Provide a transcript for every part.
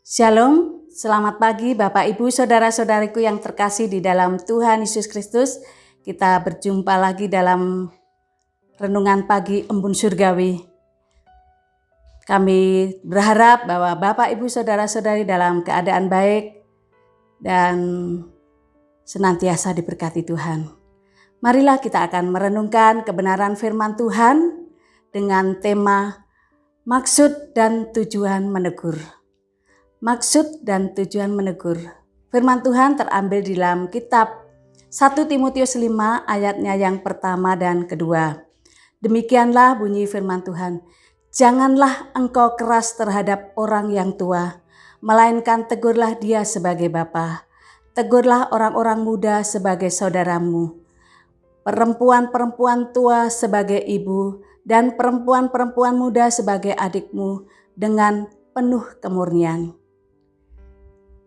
Shalom, selamat pagi Bapak Ibu Saudara-saudariku yang terkasih di dalam Tuhan Yesus Kristus. Kita berjumpa lagi dalam Renungan Pagi Embun Surgawi. Kami berharap bahwa Bapak Ibu Saudara-saudari dalam keadaan baik dan senantiasa diberkati Tuhan. Marilah kita akan merenungkan kebenaran firman Tuhan dengan tema maksud dan tujuan menegur. Maksud dan tujuan menegur. Firman Tuhan terambil di dalam kitab 1 Timotius 5 ayatnya yang pertama dan kedua. Demikianlah bunyi firman Tuhan. Janganlah engkau keras terhadap orang yang tua, melainkan tegurlah dia sebagai bapa. Tegurlah orang-orang muda sebagai saudaramu. Perempuan-perempuan tua sebagai ibu dan perempuan-perempuan muda sebagai adikmu dengan penuh kemurnian.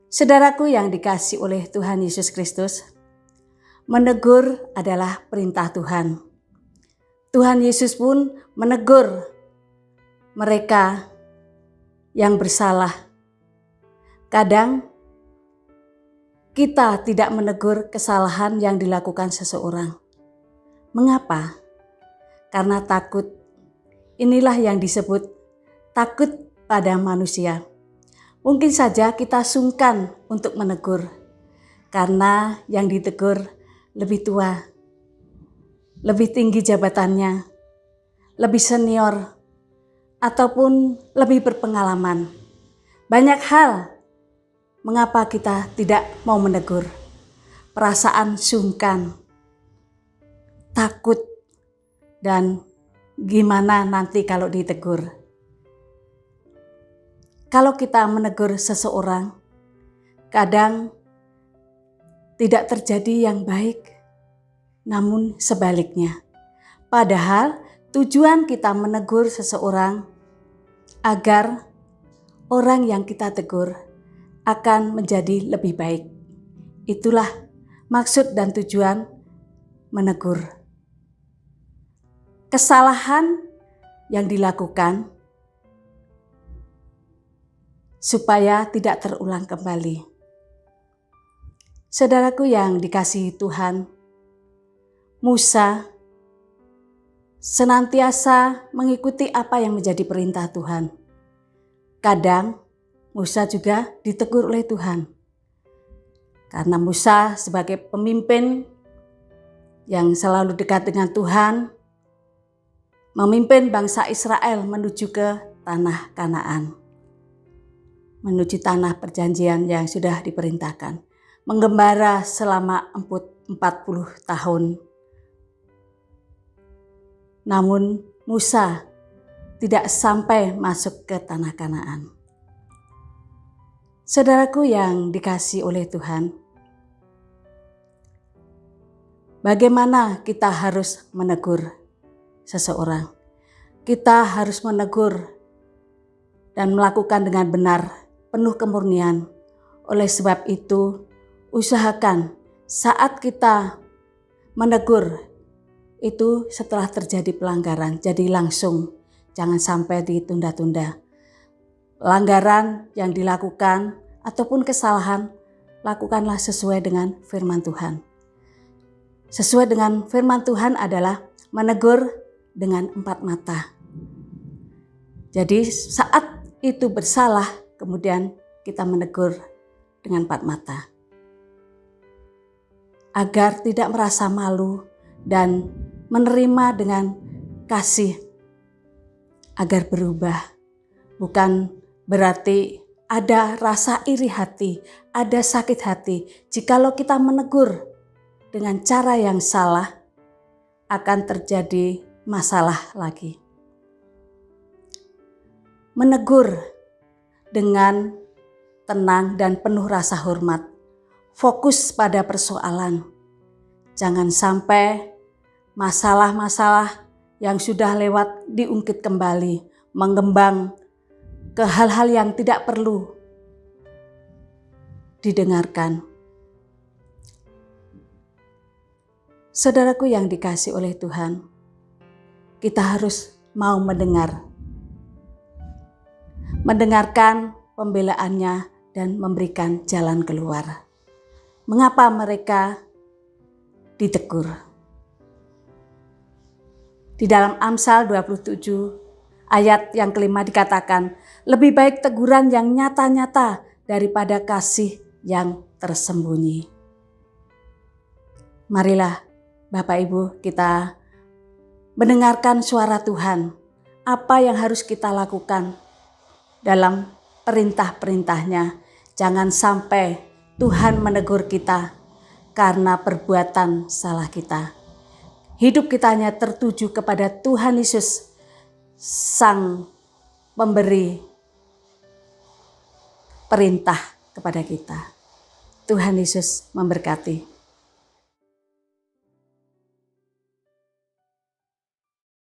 Saudaraku yang dikasihi oleh Tuhan Yesus Kristus, menegur adalah perintah Tuhan. Tuhan Yesus pun menegur mereka yang bersalah. Kadang kita tidak menegur kesalahan yang dilakukan seseorang. Mengapa? Karena takut. Inilah yang disebut takut pada manusia. Mungkin saja kita sungkan untuk menegur karena yang ditegur lebih tua, lebih tinggi jabatannya, lebih senior, ataupun lebih berpengalaman. Banyak hal mengapa kita tidak mau menegur. Perasaan sungkan, takut, dan gimana nanti kalau ditegur. Kalau kita menegur seseorang, kadang tidak terjadi yang baik, namun sebaliknya. Padahal tujuan kita menegur seseorang agar orang yang kita tegur akan menjadi lebih baik. Itulah maksud dan tujuan menegur. Kesalahan yang dilakukan supaya tidak terulang kembali. Saudaraku yang dikasihi Tuhan, Musa senantiasa mengikuti apa yang menjadi perintah Tuhan. Kadang Musa juga ditegur oleh Tuhan. Karena Musa sebagai pemimpin yang selalu dekat dengan Tuhan, memimpin bangsa Israel menuju ke tanah Kanaan. Menuju tanah perjanjian yang sudah diperintahkan. Menggembara selama 40 tahun. Namun Musa tidak sampai masuk ke tanah Kanaan. Saudaraku yang dikasihi oleh Tuhan, bagaimana kita harus menegur seseorang? Kita harus menegur dan melakukan dengan benar, penuh kemurnian. Oleh sebab itu, usahakan saat kita menegur itu setelah terjadi pelanggaran, jadi langsung, jangan sampai ditunda-tunda. Pelanggaran yang dilakukan ataupun kesalahan, lakukanlah sesuai dengan firman Tuhan. Sesuai dengan firman Tuhan adalah menegur dengan 4 mata. Jadi saat itu bersalah, kemudian kita menegur dengan 4 mata. Agar tidak merasa malu dan menerima dengan kasih. Agar berubah. Bukan berarti ada rasa iri hati, ada sakit hati. Jikalau kita menegur dengan cara yang salah, akan terjadi masalah lagi. Menegur dengan tenang dan penuh rasa hormat. Fokus pada persoalan. Jangan sampai masalah-masalah yang sudah lewat diungkit kembali, mengembang ke hal-hal yang tidak perlu didengarkan. Saudaraku yang dikasihi oleh Tuhan, kita harus mau mendengarkan pembelaannya dan memberikan jalan keluar. Mengapa mereka ditegur? Di dalam Amsal 27 ayat yang kelima dikatakan, lebih baik teguran yang nyata-nyata daripada kasih yang tersembunyi. Marilah Bapak Ibu kita mendengarkan suara Tuhan. Apa yang harus kita lakukan dalam perintah-perintahnya. Jangan sampai Tuhan menegur kita karena perbuatan salah kita. Hidup kita hanya tertuju kepada Tuhan Yesus, Sang Pemberi perintah kepada kita. Tuhan Yesus memberkati.